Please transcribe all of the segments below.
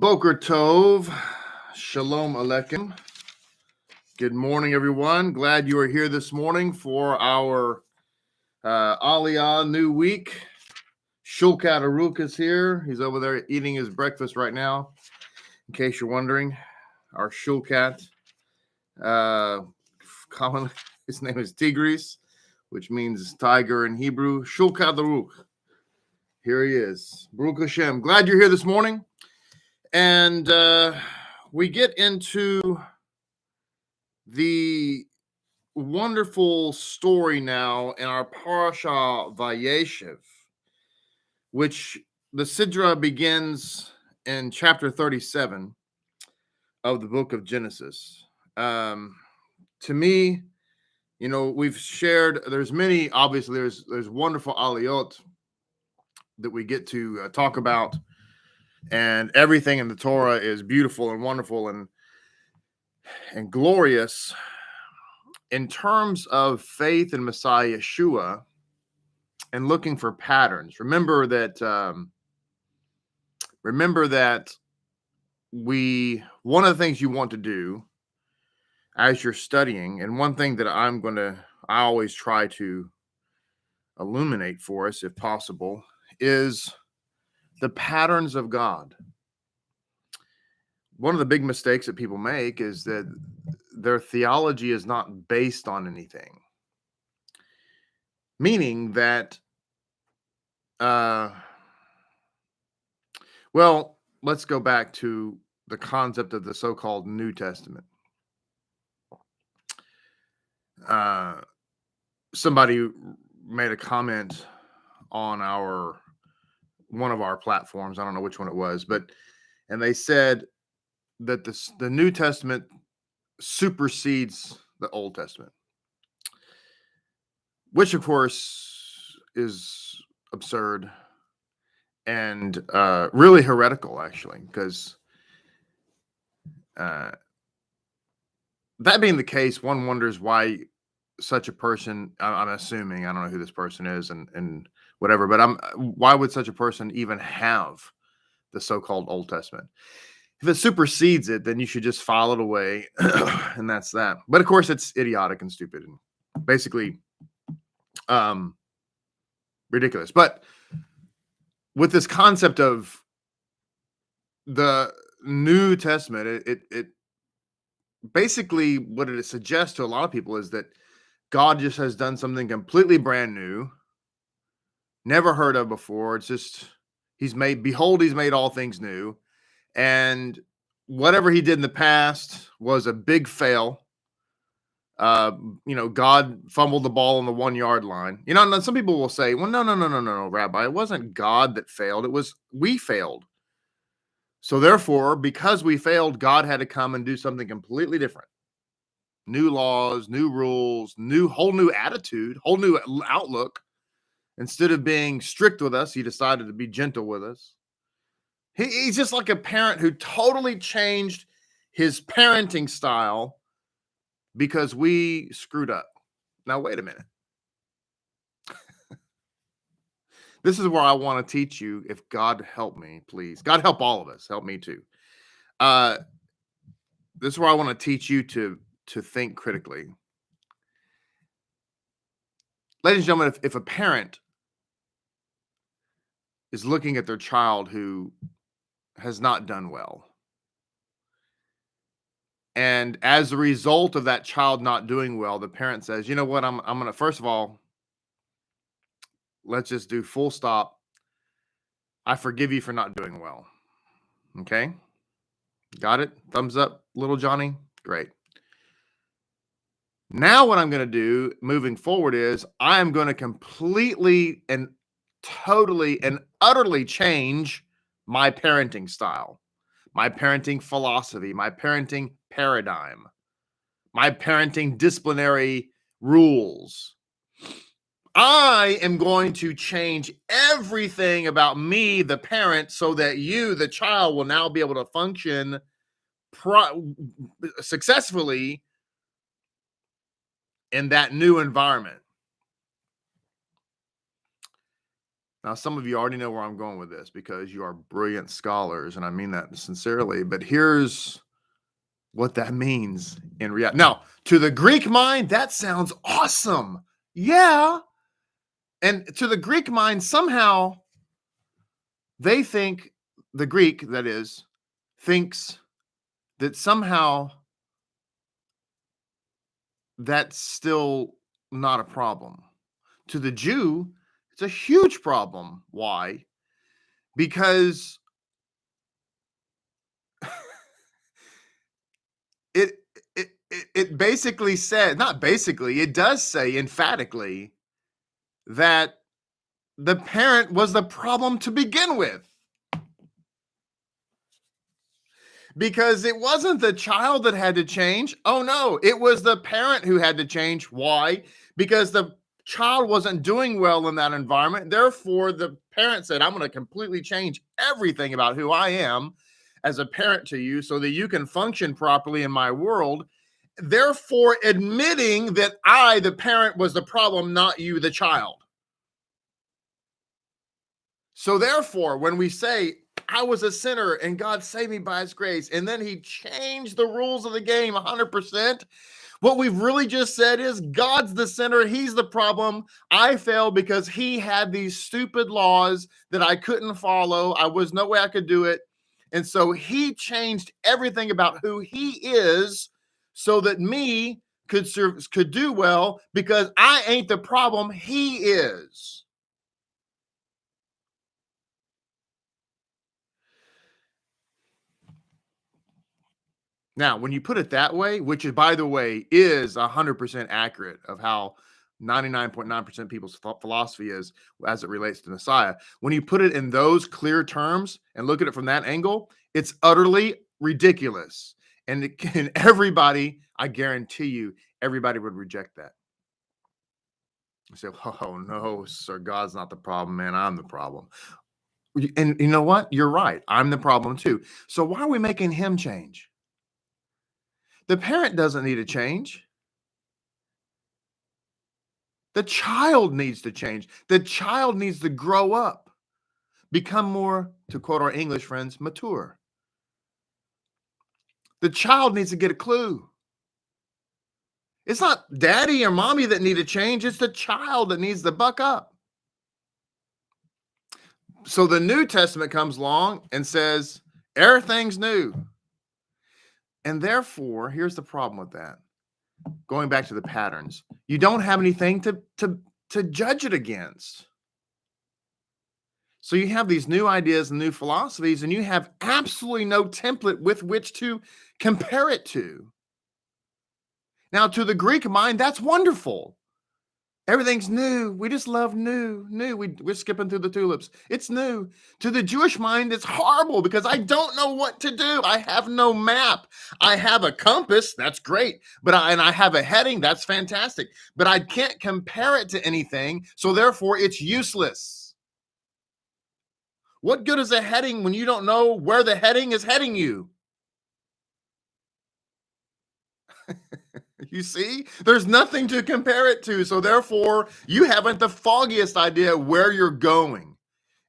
Boker Tov, Shalom Aleichem. Good morning, everyone. Glad you are here this morning for our Aliyah new week. Shulkat Aruk is here. He's over there eating his breakfast right now. In case you're wondering, our Shulkat, commonly his name is Tigris, which means tiger in Hebrew. Shulkat Aruk. Here he is. Baruch Hashem. Glad you're here this morning. And we get into the wonderful story now in our parasha Vayeshev, which the Sidra begins in chapter 37 of the book of Genesis. To me, you know, we've shared, there's many, obviously, there's wonderful aliyot that we get to talk about. And everything in the Torah is beautiful and wonderful and glorious. In terms of faith in Messiah Yeshua and looking for patterns, remember that one of the things you want to do as you're studying, and one thing that I always try to illuminate for us, if possible, is the patterns of God. One of the big mistakes that people make is that their theology is not based on anything. Meaning that, well, let's go back to the concept of the so-called New Testament. Somebody made a comment on one of our platforms. I don't know which one it was, and they said that the New Testament supersedes the Old Testament, which of course is absurd and really heretical, actually, because that being the case, one wonders why such a person, I'm assuming, I don't know who this person is and whatever, but why would such a person even have the so-called Old Testament? If it supersedes it, then you should just file it away, and that's that. But of course, it's idiotic and stupid and basically ridiculous. But with this concept of the New Testament, it basically, what it suggests to a lot of people is that God just has done something completely brand new, never heard of before. It's just he's made all things new. And whatever he did in the past was a big fail. God fumbled the ball on the 1 yard line. You know, and some people will say, well, no, Rabbi, it wasn't God that failed. It was we failed. So therefore, because we failed, God had to come and do something completely different. New laws, new rules, whole new attitude, whole new outlook. Instead of being strict with us, he decided to be gentle with us. He's just like a parent who totally changed his parenting style because we screwed up. Now, wait a minute. This is where I want to teach you, if God help me, please. God help all of us. Help me too. This is where I want to teach you to think critically. Ladies and gentlemen, if a parent is looking at their child who has not done well, and as a result of that child not doing well, the parent says, you know what, I'm going to, first of all, let's just do full stop. I forgive you for not doing well. Okay? Got it? Thumbs up, little Johnny? Great. Now what I'm going to do moving forward is I am going to completely and totally and utterly change my parenting style, my parenting philosophy, my parenting paradigm, my parenting disciplinary rules. I am going to change everything about me, the parent, so that you, the child, will now be able to function successfully in that new environment. Now, some of you already know where I'm going with this because you are brilliant scholars, and I mean that sincerely. But here's what that means in reality. Now, to the Greek mind, that sounds awesome. Yeah. And to the Greek mind, somehow they think, the Greek, that is, thinks that somehow that's still not a problem. To the Jew, it's a huge problem. Why? Because it it basically said, not basically, it does say emphatically that the parent was the problem to begin with. Because it wasn't the child that had to change. Oh no, it was the parent who had to change. Why? Because the child wasn't doing well in that environment. Therefore, the parent said, I'm going to completely change everything about who I am as a parent to you so that you can function properly in my world. Therefore, admitting that I, the parent, was the problem, not you, the child. So therefore, when we say, I was a sinner and God saved me by his grace, and then he changed the rules of the game 100%, what we've really just said is God's the sinner, he's the problem. I failed because he had these stupid laws that I couldn't follow. I was no way I could do it. And so he changed everything about who he is so that me could do well because I ain't the problem, he is. Now, when you put it that way, which is, by the way, is 100% accurate of how 99.9% people's philosophy is as it relates to Messiah, when you put it in those clear terms and look at it from that angle, it's utterly ridiculous. And everybody, I guarantee you, everybody would reject that. You say, oh, no, sir, God's not the problem, man. I'm the problem. And you know what? You're right. I'm the problem too. So why are we making him change? The parent doesn't need to change. The child needs to change. The child needs to grow up, become more, to quote our English friends, mature. The child needs to get a clue. It's not daddy or mommy that need to change. It's the child that needs to buck up. So the New Testament comes along and says, everything's new. And therefore, here's the problem with that. Going back to the patterns, you don't have anything to judge it against. So you have these new ideas and new philosophies, and you have absolutely no template with which to compare it to. Now, to the Greek mind, that's wonderful. Everything's new. We just love new. We're skipping through the tulips. It's new. To the Jewish mind, it's horrible because I don't know what to do. I have no map. I have a compass. That's great. And I have a heading. That's fantastic. But I can't compare it to anything. So therefore, it's useless. What good is a heading when you don't know where the heading is heading you? You see, there's nothing to compare it to. So therefore, you haven't the foggiest idea where you're going.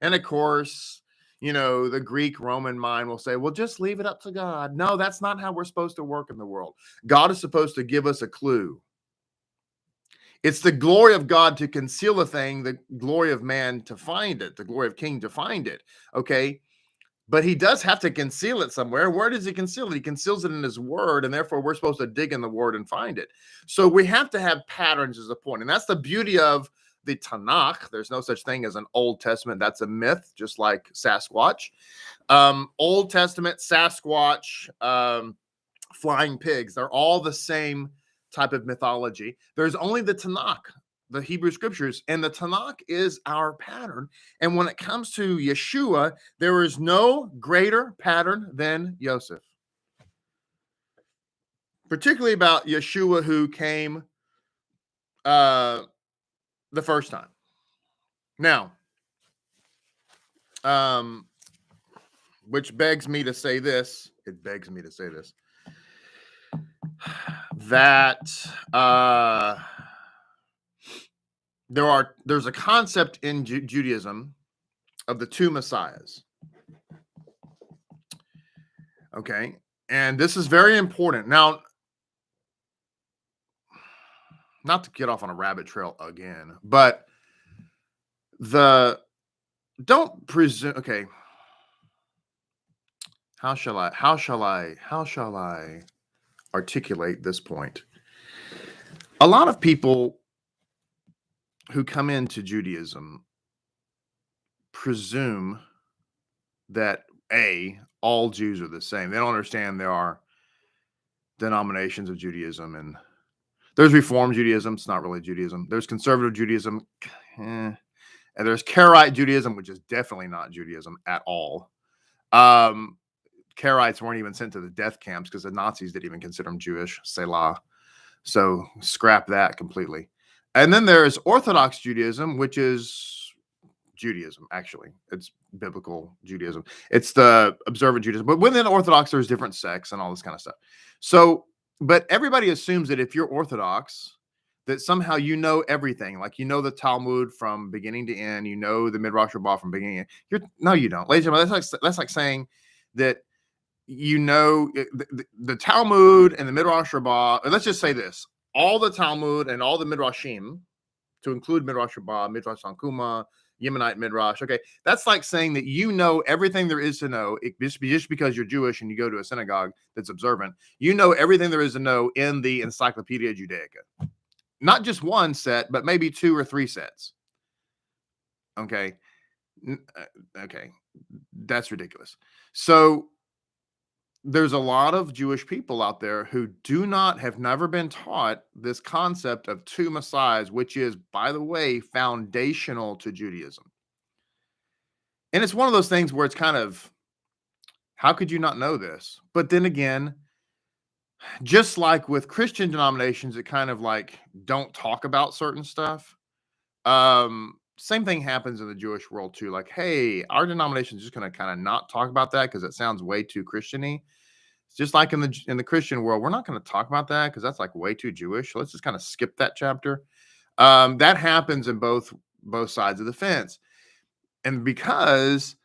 And of course, the Greek Roman mind will say, well, just leave it up to God. No, that's not how we're supposed to work in the world. God is supposed to give us a clue. It's the glory of God to conceal a thing, the glory of man to find it, the glory of king to find it. Okay. But he does have to conceal it somewhere. Where does he conceal it? He conceals it in his word, and therefore we're supposed to dig in the word and find it. So we have to have patterns as a point. And that's the beauty of the Tanakh. There's no such thing as an Old Testament. That's a myth, just like Sasquatch. Old Testament, Sasquatch, flying pigs, they're all the same type of mythology. There's only the Tanakh, the Hebrew scriptures, and the Tanakh is our pattern. And when it comes to Yeshua, there is no greater pattern than Joseph. Particularly about Yeshua, who came the first time. Now, which begs me to say this. It begs me to say this. That there's a concept in Judaism of the two messiahs. Okay. And this is very important. Now, not to get off on a rabbit trail again, but don't presume. Okay. How shall I articulate this point? A lot of people who come into Judaism presume that all Jews are the same. They don't understand there are denominations of Judaism, and there's Reform Judaism. It's not really Judaism. There's Conservative Judaism, and there's Karaite Judaism, which is definitely not Judaism at all. Karaites weren't even sent to the death camps because the Nazis didn't even consider them Jewish. Selah. So scrap that completely. And then there's Orthodox Judaism, which is Judaism, actually. It's biblical Judaism. It's the observant Judaism. But within Orthodox, there's different sects and all this kind of stuff. So, but everybody assumes that if you're Orthodox, that somehow you know everything. Like you know the Talmud from beginning to end. You know the Midrash Rabbah from beginning to end. No, you don't. Ladies and gentlemen, that's like saying that you know the Talmud and the Midrash Rabbah. Let's just say this. All the Talmud and all the Midrashim, to include Midrash Rabbah, Midrash Tankuma, Yemenite Midrash. Okay, that's like saying that you know everything there is to know. Just because you're Jewish and you go to a synagogue that's observant, you know everything there is to know in the Encyclopedia Judaica. Not just one set, but maybe 2 or 3 sets. Okay, okay, that's ridiculous. So there's a lot of Jewish people out there who have never been taught this concept of 2 messiahs, which is, by the way, foundational to Judaism. And it's one of those things where it's kind of, how could you not know this? But then again, just like with Christian denominations, it kind of like don't talk about certain stuff. Same thing happens in the Jewish world too. Like, hey, our denomination is just going to kind of not talk about that because it sounds way too Christian-y. Just like in the Christian world, we're not going to talk about that because that's like way too Jewish. Let's just kind of skip that chapter. That happens in both sides of the fence. And because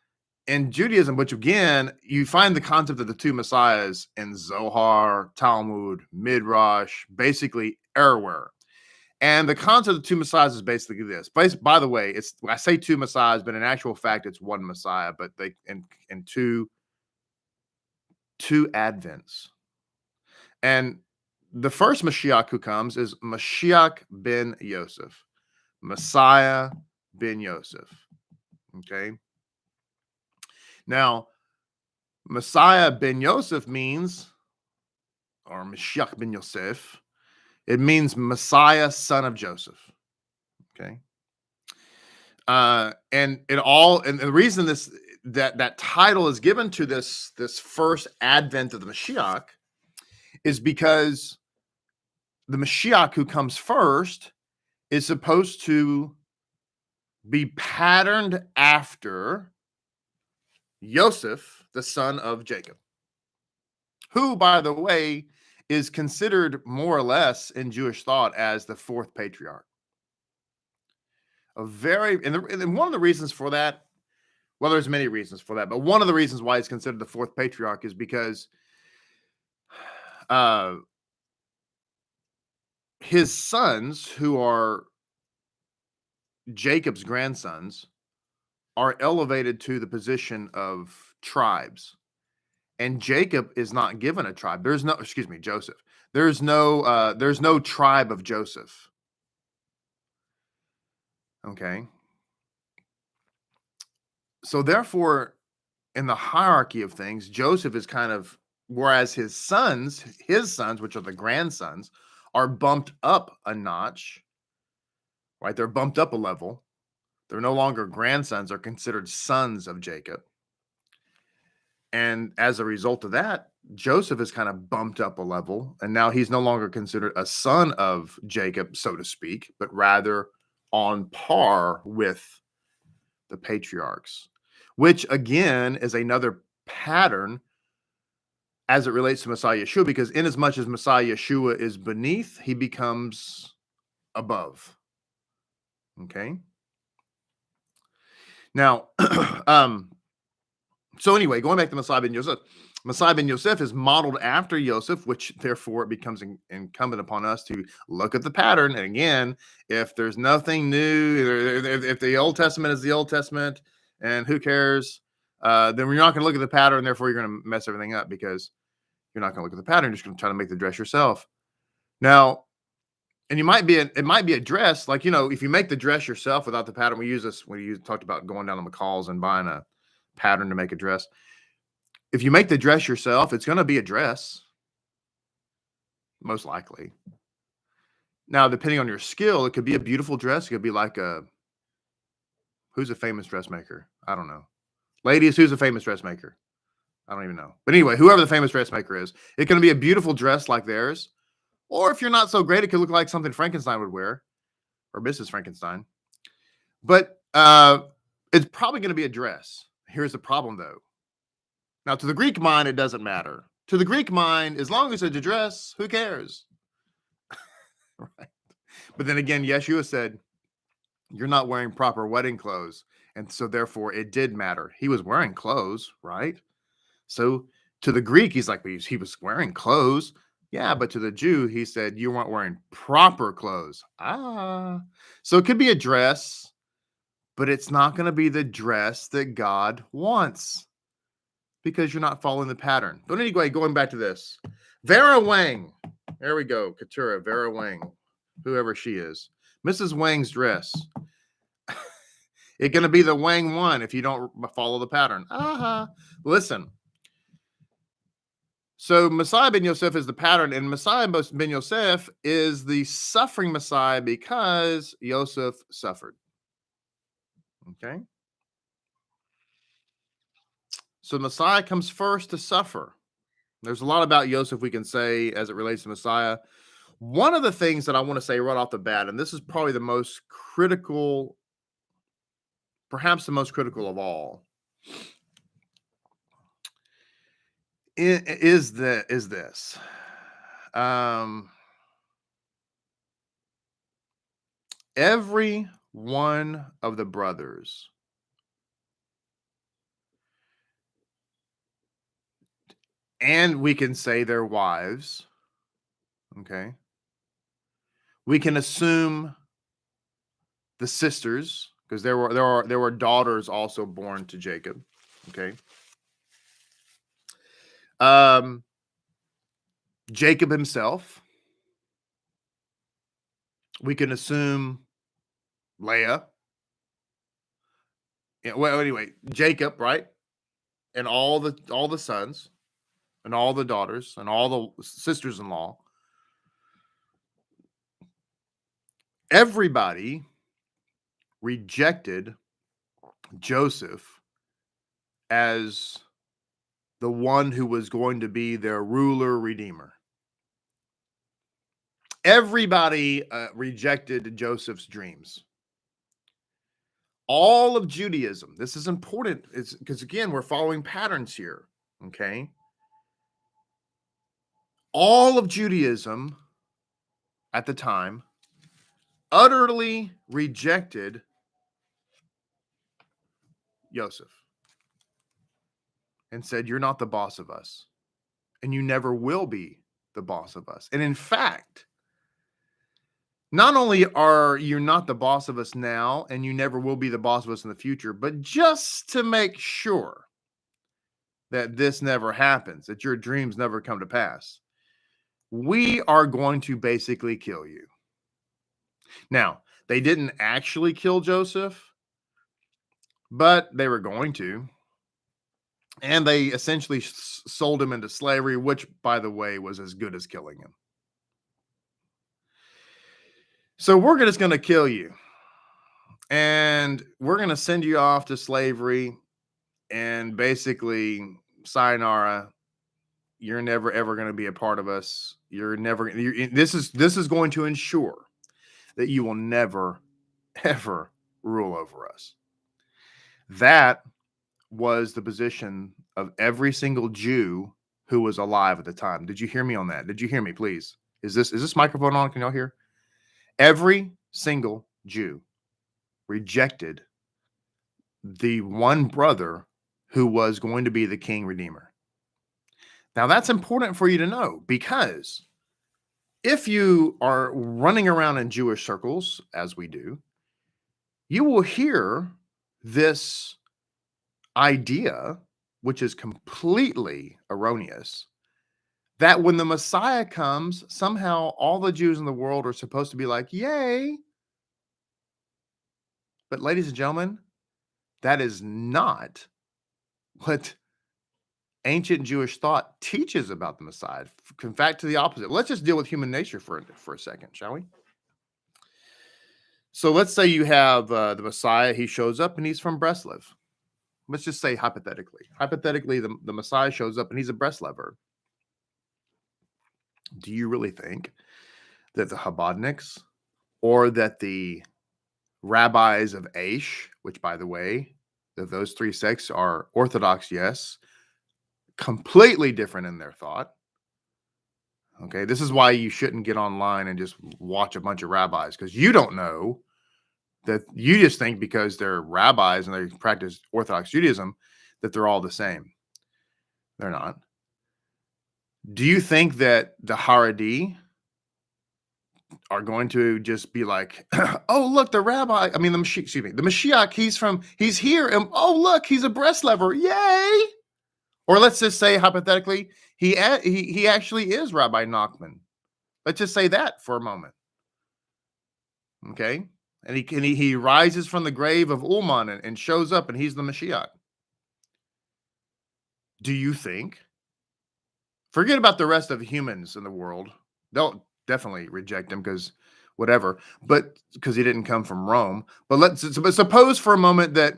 in Judaism, which again, you find the concept of the 2 messiahs in Zohar, Talmud, Midrash, basically everywhere. And the concept of 2 messiahs is basically this. By the way, I say 2 messiahs, but in actual fact, it's 1 messiah, but they in 2 advents. And the first Mashiach who comes is Mashiach ben Yosef, Messiah ben Yosef. Okay. Now, Messiah ben Yosef means, or Mashiach ben Yosef, it means Messiah, son of Joseph. Okay. And the reason that title is given to this first advent of the Mashiach is because the Mashiach who comes first is supposed to be patterned after Joseph, the son of Jacob, who, by the way, is considered more or less in Jewish thought as the 4th patriarch. And one of the reasons for that, well, there's many reasons for that, but one of the reasons why he's considered the 4th patriarch is because his sons, who are Jacob's grandsons, are elevated to the position of tribes. And Jacob is not given a tribe. Joseph. There's no tribe of Joseph. Okay. So therefore, in the hierarchy of things, Joseph is kind of, whereas his sons, which are the grandsons, are bumped up a notch, right? They're bumped up a level. They're no longer grandsons, they're considered sons of Jacob. And as a result of that, Joseph is kind of bumped up a level, and now he's no longer considered a son of Jacob, so to speak, but rather on par with the patriarchs, which again is another pattern as it relates to Messiah Yeshua, because inasmuch as Messiah Yeshua is beneath, he becomes above. Okay. Now, so anyway, going back to Messiah ben Yosef. Messiah ben Yosef is modeled after Yosef, which therefore it becomes incumbent upon us to look at the pattern. And again, if there's nothing new, if the Old Testament is the Old Testament, and who cares, then you're not going to look at the pattern. Therefore, you're going to mess everything up because you're not going to look at the pattern. You're just going to try to make the dress yourself. Now, and it might be a dress, like, if you make the dress yourself without the pattern. We talked about going down to McCall's and buying a pattern to make a dress. If you make the dress yourself, it's going to be a dress, most likely. Now, depending on your skill, it could be a beautiful dress. It could be like who's a famous dressmaker? I don't know. Ladies, who's a famous dressmaker? I don't even know. But anyway, whoever the famous dressmaker is, it's going to be a beautiful dress like theirs. Or if you're not so great, it could look like something Frankenstein would wear, or Mrs. Frankenstein. But it's probably going to be a dress. Here's the problem, though. Now, to the Greek mind, it doesn't matter. To the Greek mind, as long as it's a dress, who cares? Right. But then again, Yeshua said, you're not wearing proper wedding clothes. And so therefore, it did matter. He was wearing clothes, right? So to the Greek, he's like, he was wearing clothes. Yeah, but to the Jew, he said, you weren't wearing proper clothes. So it could be a dress, but it's not going to be the dress that God wants because you're not following the pattern. But anyway, going back to this, Vera Wang. There we go. Keturah, Vera Wang, whoever she is. Mrs. Wang's dress. It's going to be the Wang one if you don't follow the pattern. Listen. So Messiah ben Yosef is the pattern, and Messiah ben Yosef is the suffering Messiah because Yosef suffered. Okay? So Messiah comes first to suffer. There's a lot about Yosef we can say as it relates to Messiah. One of the things that I want to say right off the bat, and this is probably the most critical, perhaps the most critical of all, is this. Every one of the brothers and we can say their wives, okay? We can assume the sisters, because there were daughters also born to Jacob, okay? Jacob himself. We can assume Leah. Yeah, well, anyway, Jacob, right? And all the sons and all the daughters and all the sisters-in-law. Everybody rejected Joseph as the one who was going to be their ruler, redeemer. Everybody rejected Joseph's dreams. All of Judaism, this is important, it's because again, we're following patterns here, okay? All of Judaism at the time utterly rejected Joseph and said, you're not the boss of us, and you never will be the boss of us. And in fact, not only are you not the boss of us now, and you never will be the boss of us in the future, but just to make sure that this never happens, that your dreams never come to pass, we are going to basically kill you. Now, they didn't actually kill Joseph, but they were going to. And they essentially sold him into slavery, which, by the way, was as good as killing him. So we're just going to kill you. And we're going to send you off to slavery. And basically, sayonara, you're never, ever going to be a part of us. This is going to ensure that you will never, ever rule over us. That was the position of every single Jew who was alive at the time. Did you hear me on that? Did you hear me, please? Is this microphone on? Can y'all hear? Every single Jew rejected the one brother who was going to be the king redeemer. Now, that's important for you to know, because if you are running around in Jewish circles, as we do, you will hear this idea, which is completely erroneous, that when the Messiah comes, somehow all the Jews in the world are supposed to be like, yay. But ladies and gentlemen, that is not what ancient Jewish thought teaches about the Messiah. In fact, to the opposite. Let's just deal with human nature for a second, shall we? So let's say you have the Messiah. He shows up and he's from Breslev. Let's just say hypothetically. Hypothetically, the Messiah shows up and he's a Breslever. Do you really think that the Chabadniks or that the rabbis of Aish, which, by the way, that those three sects are Orthodox, yes, completely different in their thought. Okay, this is why you shouldn't get online and just watch a bunch of rabbis, because you don't know that. You just think because they're rabbis and they practice Orthodox Judaism that they're all the same. They're not. Do you think that the Haredi are going to just be like, oh, look, the rabbi, the Mashiach, he's here, and oh, look, he's a Breslever, yay! Or let's just say, hypothetically, he actually is Rabbi Nachman. Let's just say that for a moment. Okay? And he rises from the grave of Ullman and shows up, and he's the Mashiach. Do you think? Forget about the rest of the humans in the world. They'll definitely reject him because whatever, but because he didn't come from Rome. But suppose for a moment that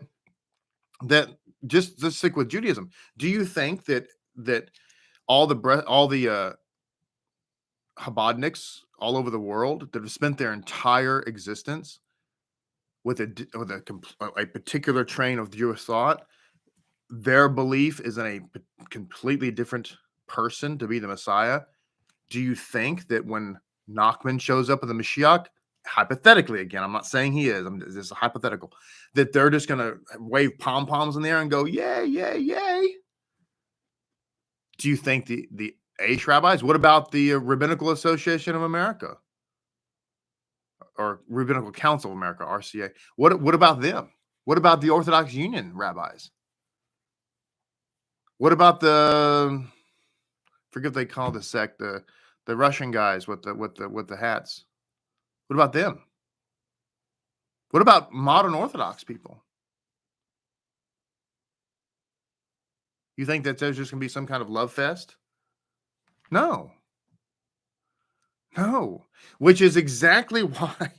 just stick with Judaism. Do you think that all the Chabadniks all over the world that have spent their entire existence with a particular train of Jewish thought, their belief is in a completely different person to be the Messiah? Do you think that when Nachman shows up in the Mashiach, hypothetically, again, I'm not saying he is, this is hypothetical, that they're just going to wave pom-poms in the air and go, yay, yay, yay? Do you think the Aish rabbis? What about the Rabbinical Association of America? Or Rabbinical Council of America, RCA? What about them? What about the Orthodox Union rabbis? What about forget what they call the sect, the Russian guys with the hats? What about them? What about modern Orthodox people? You think that there's just going to be some kind of love fest? No. Which is exactly why,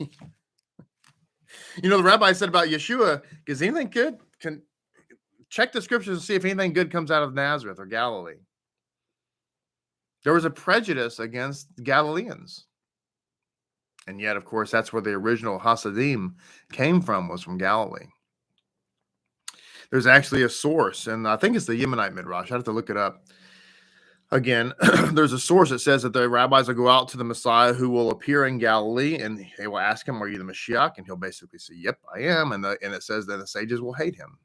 the rabbi said about Yeshua, is anything good? Can check the scriptures and see if anything good comes out of Nazareth or Galilee. There was a prejudice against Galileans. And yet, of course, that's where the original Hasidim came from, was from Galilee. There's actually a source, and I think it's the Yemenite Midrash. I have to look it up. Again, there's a source that says that the rabbis will go out to the Messiah who will appear in Galilee, and they will ask him, are you the Mashiach? And he'll basically say, yep, I am. And it says that the sages will hate him.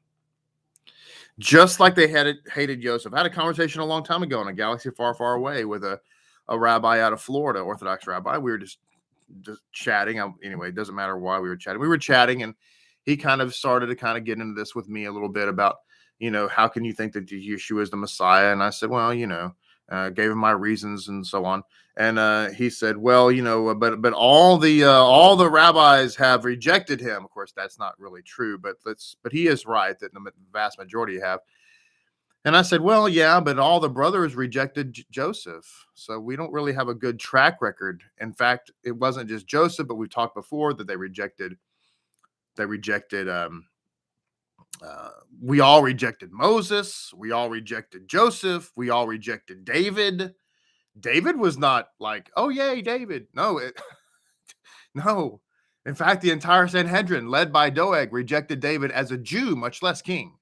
Just like they hated Joseph. I had a conversation a long time ago in a galaxy far, far away with a rabbi out of Florida, Orthodox rabbi. We were just chatting. Anyway, it doesn't matter why we were chatting. We were chatting, and he kind of started to kind of get into this with me a little bit about, how can you think that Yeshua is the Messiah? And I said, well, gave him my reasons and so on. And he said, well, but all the rabbis have rejected him. Of course, that's not really true, but he is right that the vast majority have. And I said, well, yeah, but all the brothers rejected Joseph. So we don't really have a good track record. In fact, it wasn't just Joseph, but we talked before that they rejected, we all rejected Moses. We all rejected Joseph. We all rejected David. David was not like, oh, yay, David. No, no. In fact, the entire Sanhedrin, led by Doeg, rejected David as a Jew, much less king.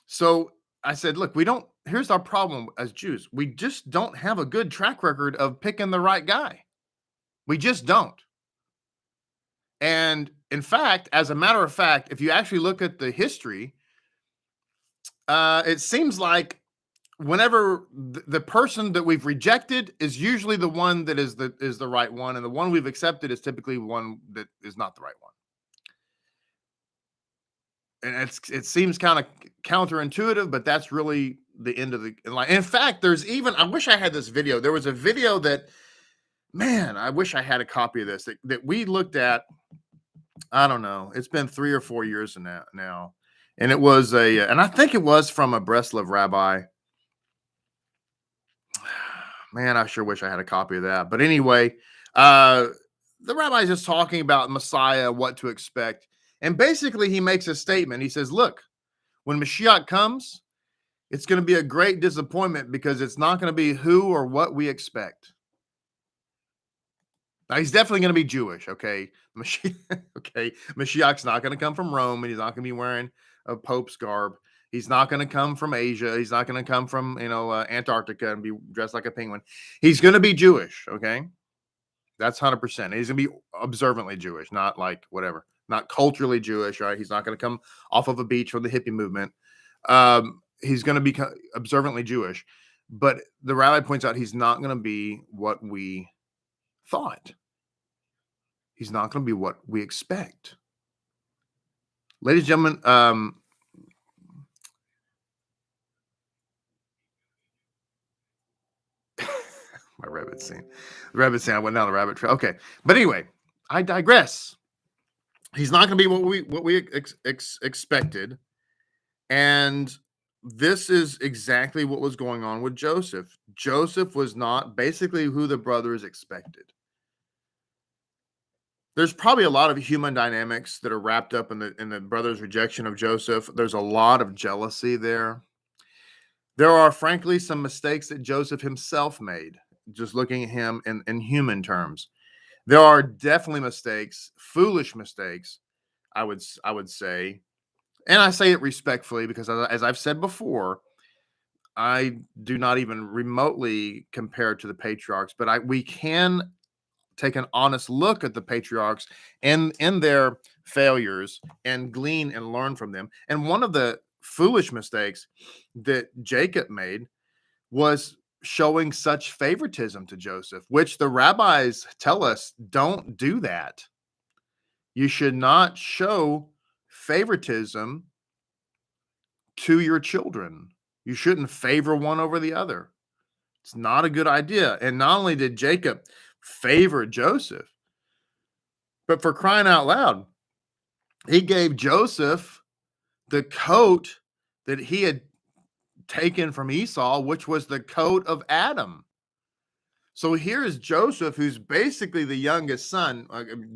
So I said, look, here's our problem as Jews. We just don't have a good track record of picking the right guy. We just don't. And in fact, as a matter of fact, if you actually look at the history, it seems like whenever the person that we've rejected is usually the one that is the right one, and the one we've accepted is typically one that is not the right one. And it seems kind of counterintuitive, but that's really the end of the line. In fact, there's even, I wish I had this video. There was a video that, man, I wish I had a copy of this that we looked at. I don't know. It's been 3 or 4 years now. And it was and I think it was from a Breslov rabbi. Man, I sure wish I had a copy of that. But anyway, the rabbi is just talking about Messiah, what to expect. And basically, he makes a statement. He says, look, when Mashiach comes, it's going to be a great disappointment because it's not going to be who or what we expect. Now, he's definitely going to be Jewish, okay? Mashiach's not going to come from Rome, and he's not going to be wearing a pope's garb. He's not going to come from Asia. He's not going to come from, Antarctica and be dressed like a penguin. He's going to be Jewish, okay? That's 100%. He's going to be observantly Jewish, not like whatever, not culturally Jewish, right? He's not going to come off of a beach from the hippie movement. He's going to be observantly Jewish. But the rabbi points out he's not going to be what we thought. He's not going to be what we expect. Ladies and gentlemen, my rabbit scene. The rabbit scene. I went down the rabbit trail. Okay, but anyway, I digress. He's not going to be what we expected, and this is exactly what was going on with Joseph. Joseph was not basically who the brothers expected. There's probably a lot of human dynamics that are wrapped up in the brothers' rejection of Joseph. There's a lot of jealousy there. There are, frankly, some mistakes that Joseph himself made, just looking at him in human terms. There are definitely mistakes, foolish mistakes, I would say. And I say it respectfully because, as I've said before, I do not even remotely compare to the patriarchs, but we can take an honest look at the patriarchs and in their failures and glean and learn from them. And one of the foolish mistakes that Jacob made was showing such favoritism to Joseph, which the rabbis tell us don't do that. You should not show favoritism to your children. You shouldn't favor one over the other. It's not a good idea. And not only did Jacob favor Joseph, but for crying out loud, he gave Joseph the coat that he had taken from Esau, which was the coat of Adam. So here is Joseph, who's basically the youngest son.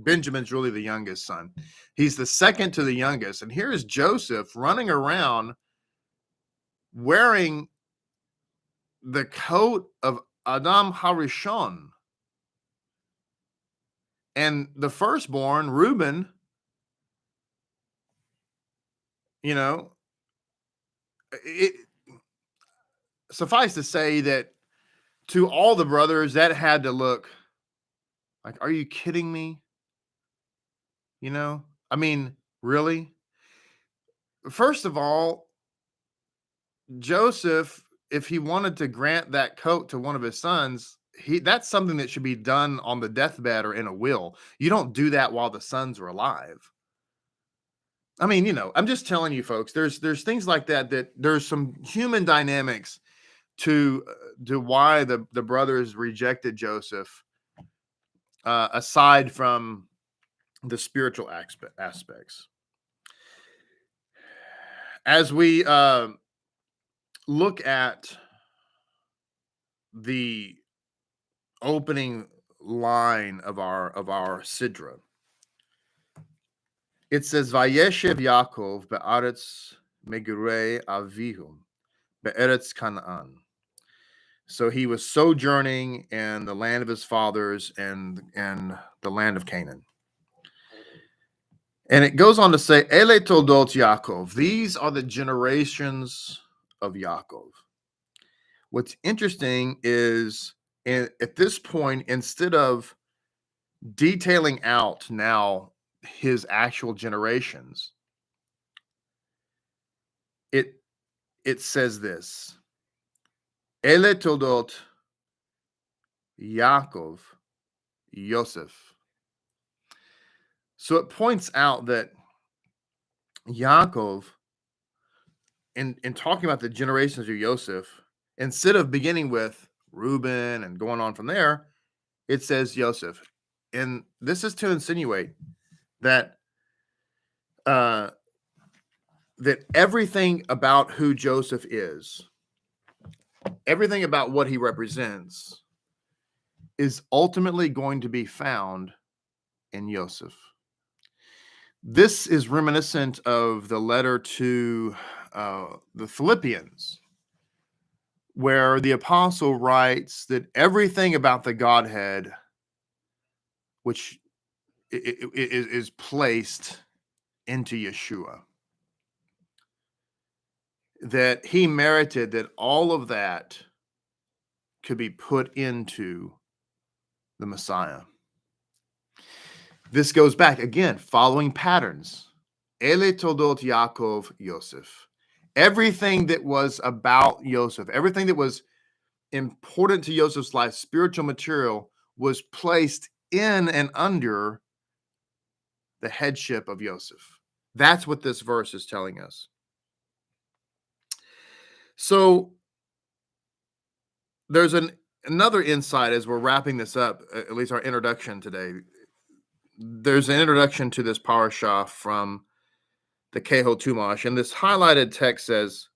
Benjamin's really the youngest son. He's the second to the youngest. And here is Joseph running around wearing the coat of Adam Harishon. And the firstborn, Reuben, it suffice to say that to all the brothers, that had to look like, are you kidding me? I mean, really? First of all, Joseph, if he wanted to grant that coat to one of his sons, that's something that should be done on the deathbed or in a will. You don't do that while the sons are alive. I mean, I'm just telling you, folks, there's things like that there's some human dynamics to why the brothers rejected Joseph, aside from the spiritual aspects. As we look at the opening line of our Sidra, it says, Vayeshev Yaakov be'aretz megurei avihu be'eretz Canaan. So he was sojourning in the land of his fathers and the land of Canaan. And it goes on to say, Ele toldot Yaakov. These are the generations of Yaakov. What's interesting is at this point, instead of detailing out now his actual generations, it says this: Ele toldot Yaakov Yosef. So it points out that Yaakov, in talking about the generations of Yosef, instead of beginning with Reuben and going on from there, it says Yosef. And this is to insinuate that that everything about who Joseph is, everything about what he represents, is ultimately going to be found in Yosef. This is reminiscent of the letter to the Philippians, where the apostle writes that everything about the Godhead, which is placed into Yeshua, that he merited that all of that could be put into the Messiah. This goes back again, following patterns. Ele toldot Yaakov Yosef. Everything that was about Yosef, everything that was important to Joseph's life, spiritual material, was placed in and under the headship of Joseph. That's what this verse is telling us. So there's another insight as we're wrapping this up, at least our introduction today. There's an introduction to this parashah from the Keho Tumash, and this highlighted text says,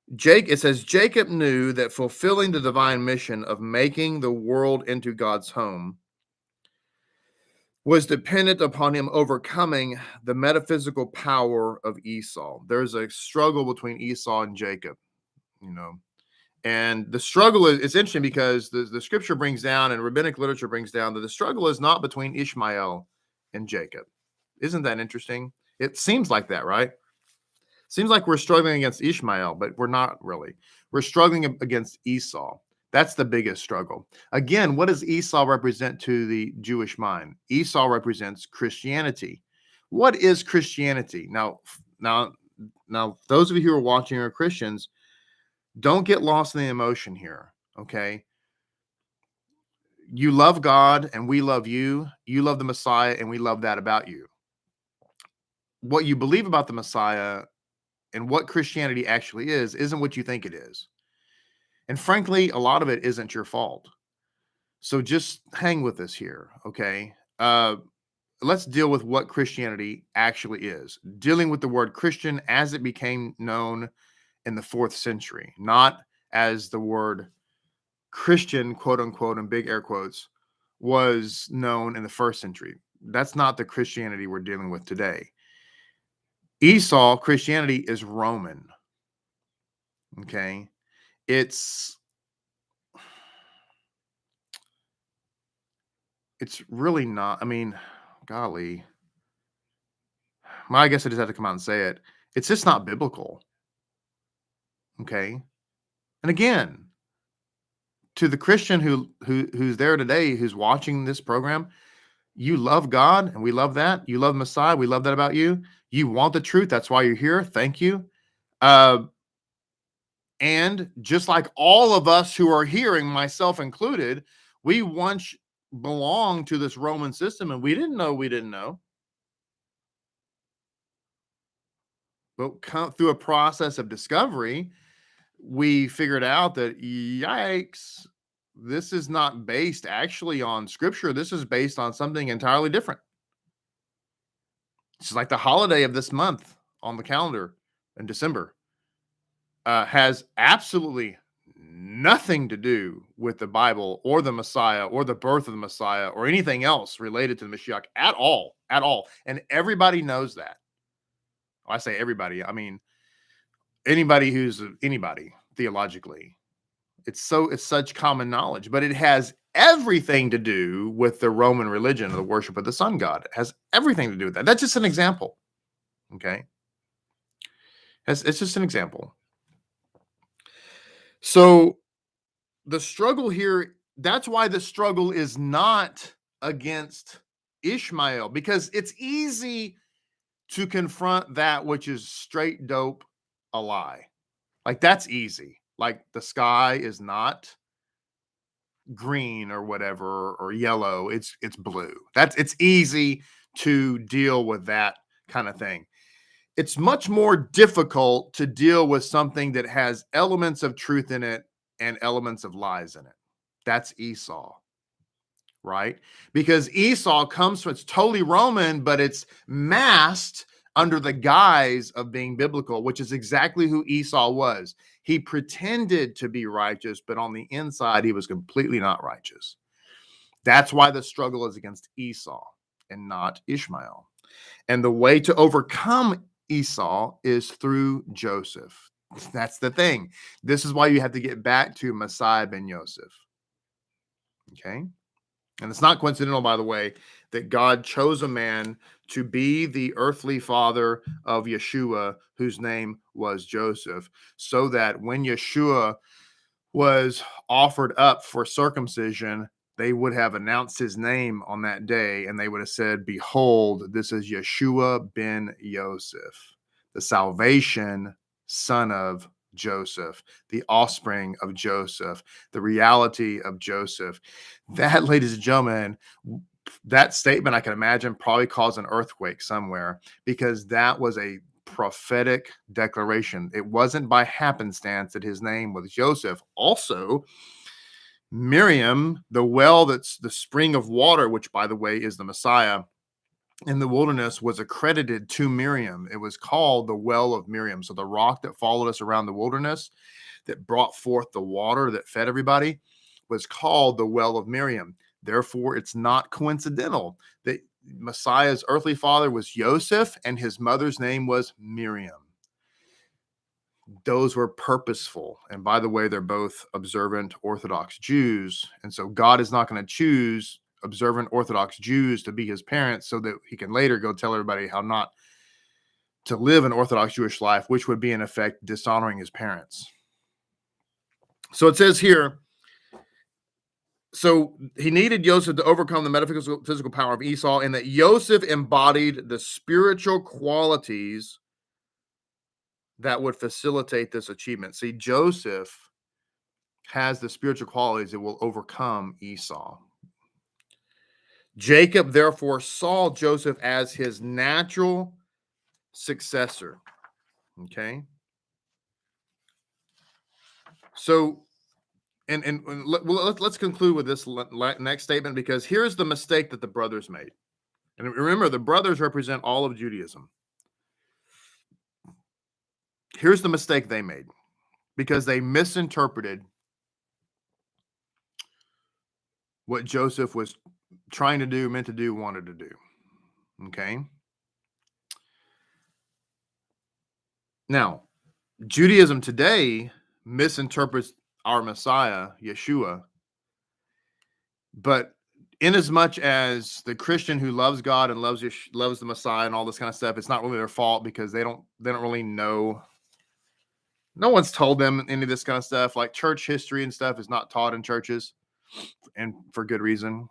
it says, Jacob knew that fulfilling the divine mission of making the world into God's home was dependent upon him overcoming the metaphysical power of Esau. There's a struggle between Esau and Jacob, and the struggle is, it's interesting because the scripture brings down, and rabbinic literature brings down, that the struggle is not between Ishmael and Jacob. Isn't that interesting? It seems like that, right? Seems like we're struggling against Ishmael, but we're not really. We're struggling against Esau. That's the biggest struggle. Again, what does Esau represent to the Jewish mind? Esau represents Christianity. What is Christianity? Now, those of you who are watching are Christians. Don't get lost in the emotion here, okay? You love God and we love you. You love the Messiah and we love that about you. What you believe about the Messiah and what Christianity actually is isn't what you think it is. And frankly, a lot of it isn't your fault. So just hang with us here, okay? Let's deal with what Christianity actually is. Dealing with the word Christian as it became known in the 4th century, not as the word Christian, quote unquote, in big air quotes, was known in the 1st century. That's not the Christianity we're dealing with today. Esau, Christianity, is Roman. Okay. It's really not. I mean, golly. Well, I guess I just have to come out and say it. It's just not biblical. Okay. And again, to the Christian who's there today, who's watching this program, you love God and we love that. You love Messiah. We love that about you. You want the truth. That's why you're here. Thank you. And just like all of us who are hearing, myself included, we once belonged to this Roman system and we didn't know. But through a process of discovery, we figured out that, yikes, this is not based actually on scripture. This is based on something entirely different. It's like the holiday of this month on the calendar in December has absolutely nothing to do with the Bible or the Messiah or the birth of the Messiah or anything else related to the Mashiach at all. And everybody knows that. I say everybody, I mean anybody who's anybody theologically. It's such common knowledge, but it has everything to do with the Roman religion of the worship of the sun god. It has everything to do with that. That's just an example. Okay. It's just an example. So the struggle here, that's why the struggle is not against Ishmael, because it's easy to confront that which is straight dope a lie. Like, that's easy. Like, the sky is not green or whatever or yellow, it's blue. It's easy to deal with that kind of thing. It's much more difficult to deal with something that has elements of truth in it and elements of lies in it. That's Esau, right? Because Esau comes from, it's totally Roman, but it's masked under the guise of being biblical, which is exactly who Esau was. He pretended to be righteous, but on the inside, he was completely not righteous. That's why the struggle is against Esau and not Ishmael. And the way to overcome Esau is through Joseph. That's the thing. This is why you have to get back to Messiah ben Yosef. Okay? And it's not coincidental, by the way, that God chose a man to be the earthly father of Yeshua, whose name was Joseph, so that when Yeshua was offered up for circumcision, they would have announced his name on that day, and they would have said, "Behold, this is Yeshua ben Yosef, the salvation son of Joseph, the offspring of Joseph, the reality of Joseph." That, ladies and gentlemen, that statement, I can imagine, probably caused an earthquake somewhere, because that was a prophetic declaration. It wasn't by happenstance that his name was Joseph. Also, Miriam, the well that's the spring of water, which, by the way, is the Messiah in the wilderness, was accredited to Miriam. It was called the well of Miriam. So the rock that followed us around the wilderness, that brought forth the water that fed everybody, was called the well of Miriam. Therefore, it's not coincidental that Messiah's earthly father was Joseph and his mother's name was Miriam. Those were purposeful. And by the way, they're both observant Orthodox Jews. And so God is not going to choose observant Orthodox Jews to be his parents so that he can later go tell everybody how not to live an Orthodox Jewish life, which would be in effect dishonoring his parents. So it says here, so he needed Joseph to overcome the metaphysical power of Esau, and that Joseph embodied the spiritual qualities that would facilitate this achievement. See, Joseph has the spiritual qualities that will overcome Esau. Jacob therefore saw Joseph as his natural successor. Okay. So, let's conclude with this next statement, because here's the mistake that the brothers made. And remember, the brothers represent all of Judaism. Here's the mistake they made, because they misinterpreted what Joseph was trying to do, meant to do, wanted to do. Okay. Now, Judaism today misinterprets our Messiah, Yeshua, but inasmuch as the Christian who loves God and loves the Messiah and all this kind of stuff, it's not really their fault, because they don't really know. No one's told them any of this kind of stuff. Like, church history and stuff is not taught in churches, and for good reason,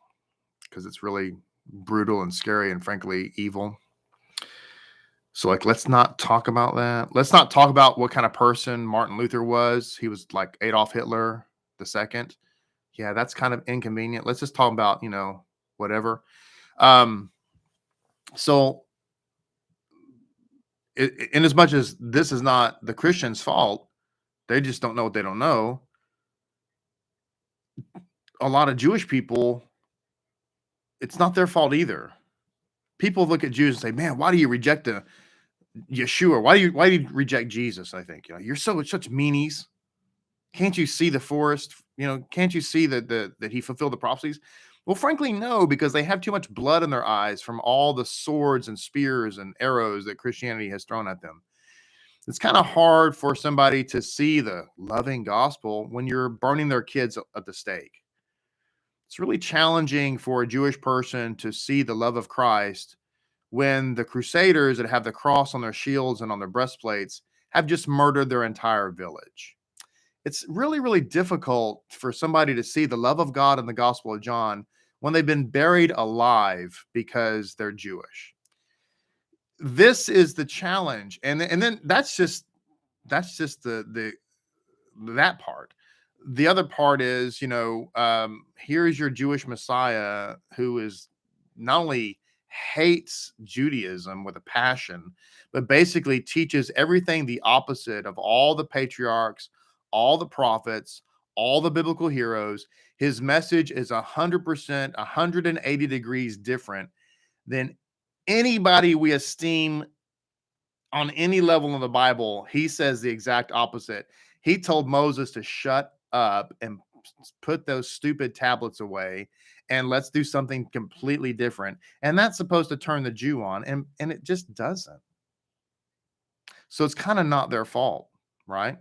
because it's really brutal and scary and frankly evil. So, like, let's not talk about that. Let's not talk about what kind of person Martin Luther was. He was like Adolf Hitler II. Yeah, that's kind of inconvenient. Let's just talk about, whatever. So, in as much as this is not the Christian's fault, they just don't know what they don't know. A lot of Jewish people, it's not their fault either. People look at Jews and say, "Man, why do you reject Yeshua? Why do you reject Jesus?" I think, you're such meanies. Can't you see the forest? Can't you see that he fulfilled the prophecies? Well, frankly, no, because they have too much blood in their eyes from all the swords and spears and arrows that Christianity has thrown at them. It's kind of hard for somebody to see the loving gospel when you're burning their kids at the stake. It's really challenging for a Jewish person to see the love of Christ when the Crusaders that have the cross on their shields and on their breastplates have just murdered their entire village. It's really, really difficult for somebody to see the love of God in the Gospel of John when they've been buried alive because they're Jewish. This is the challenge. And then that's just that part. The other part is, here's your Jewish Messiah who is not only hates Judaism with a passion, but basically teaches everything the opposite of all the patriarchs, all the prophets, all the biblical heroes. His message is 100%, 180 degrees different than anybody we esteem on any level in the Bible. He says the exact opposite. He told Moses to shut up and put those stupid tablets away and let's do something completely different. And that's supposed to turn the Jew on, and it just doesn't. So it's kind of not their fault, right?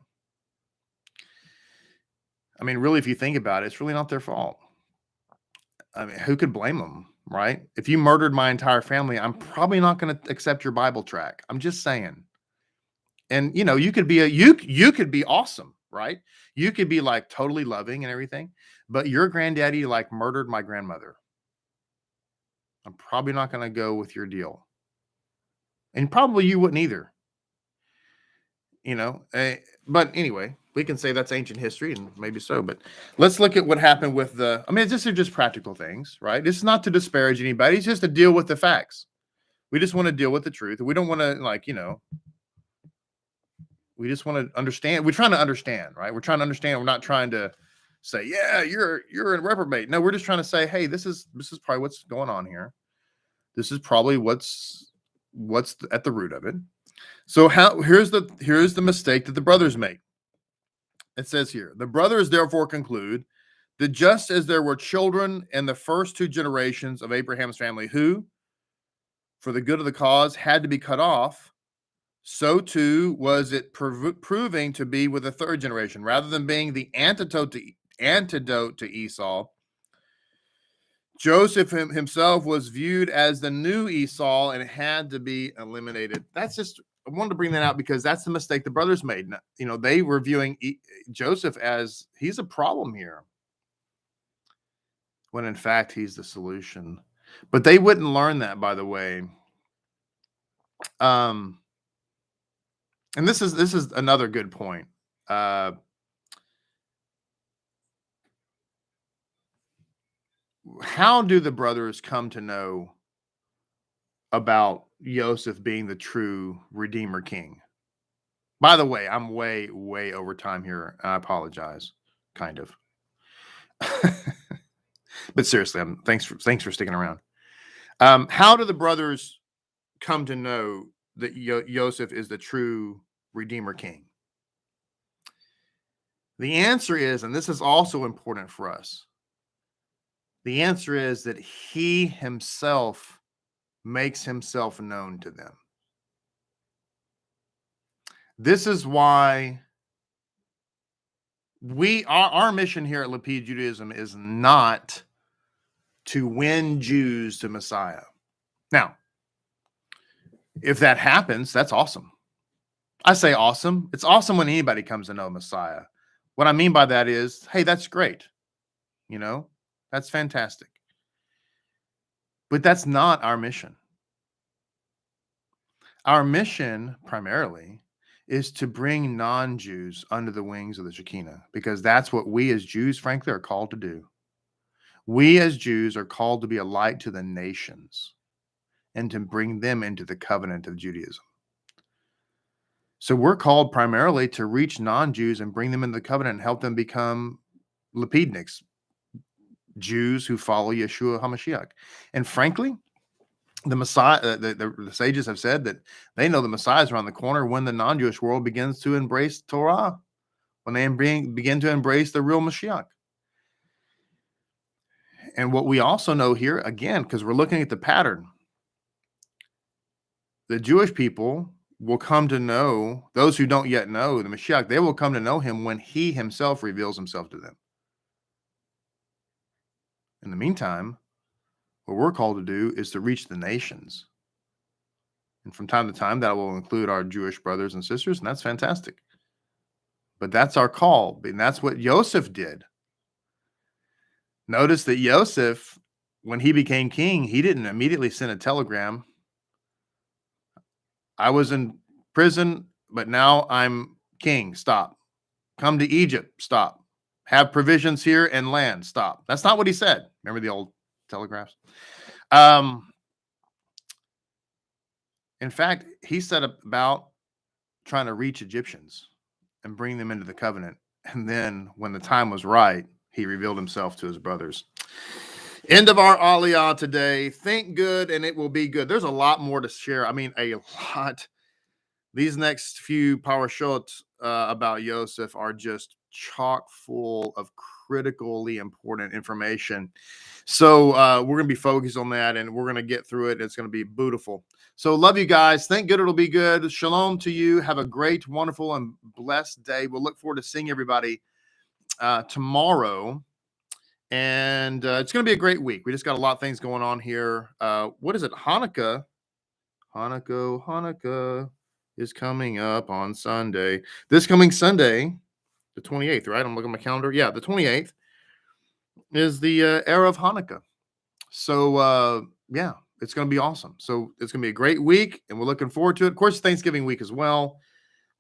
I mean, really, if you think about it, it's really not their fault. I mean, who could blame them, right? If you murdered my entire family, I'm probably not going to accept your Bible track. I'm just saying. And you could be you could be awesome, right? You could be like totally loving and everything, but your granddaddy like murdered my grandmother. I'm probably not going to go with your deal. And probably you wouldn't either. But anyway, we can say that's ancient history, and maybe so. But let's look at what happened with these are just practical things, right? It's not to disparage anybody. It's just to deal with the facts. We just want to deal with the truth. We don't want to we just want to understand. We're trying to understand, right? We're trying to understand. We're not trying to say, yeah, you're a reprobate. No, we're just trying to say, hey, this is probably what's going on here. This is probably what's at the root of it. So here's the mistake that the brothers make. It says here, the brothers therefore conclude that just as there were children in the first two generations of Abraham's family who, for the good of the cause, had to be cut off, so too was it proving to be with the third generation. Rather than being the antidote to Esau, Joseph himself was viewed as the new Esau and had to be eliminated. I wanted to bring that out because that's the mistake the brothers made. They were viewing Joseph as he's a problem here, when in fact he's the solution. But they wouldn't learn that, by the way. And this is another good point. How do the brothers come to know about Joseph being the true Redeemer King? By the way, I'm way, way over time here. I apologize, kind of. But seriously, thanks for sticking around. How do the brothers come to know that Joseph is the true Redeemer King? The answer is, and this is also important for us, the answer is that he himself makes himself known to them. This is why our mission here at Lapid Judaism is not to win Jews to Messiah. Now, if that happens, that's awesome. I say awesome. It's awesome when anybody comes to know Messiah. What I mean by that is, hey, that's great. That's fantastic. But that's not our mission. Our mission, primarily, is to bring non-Jews under the wings of the Shekinah, because that's what we as Jews, frankly, are called to do. We as Jews are called to be a light to the nations and to bring them into the covenant of Judaism. So we're called primarily to reach non-Jews and bring them into the covenant and help them become Lapidniks, Jews who follow Yeshua HaMashiach. And frankly, the Messiah, the sages have said that they know the Messiah is around the corner when the non-Jewish world begins to embrace Torah, when they begin to embrace the real Mashiach. And what we also know here, again, because we're looking at the pattern, the Jewish people will come to know, those who don't yet know the Mashiach, they will come to know him when he himself reveals himself to them. In the meantime, what we're called to do is to reach the nations. And from time to time, that will include our Jewish brothers and sisters, and that's fantastic. But that's our call, and that's what Joseph did. Notice that Joseph when he became king, he didn't immediately send a telegram. I was in prison, but now I'm king. Stop. Come to Egypt. Stop. Have provisions here and land. Stop. That's not what he said. Remember the old telegraphs? In fact, he said about trying to reach Egyptians and bring them into the covenant. And then when the time was right, he revealed himself to his brothers. End of our Aliyah today. Think good and it will be good. There's a lot more to share. I mean, a lot. These next few parashot about Yosef are just chock full of critically important information. So we're going to be focused on that, and we're going to get through it. It's going to be beautiful. So love you guys. Thank good it'll be good. Shalom to you. Have a great, wonderful, and blessed day. We'll look forward to seeing everybody tomorrow. And it's going to be a great week. We just got a lot of things going on here. What is it? Hanukkah is coming up on Sunday. This coming Sunday, the 28th, right? I'm looking at my calendar. Yeah, the 28th is the era of Hanukkah. So, yeah, it's going to be awesome. So it's going to be a great week, and we're looking forward to it. Of course, Thanksgiving week as well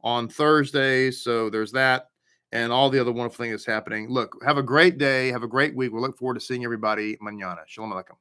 on Thursday. So there's that and all the other wonderful things that's happening. Look, have a great day. Have a great week. We'll look forward to seeing everybody mañana. Shalom Aleichem.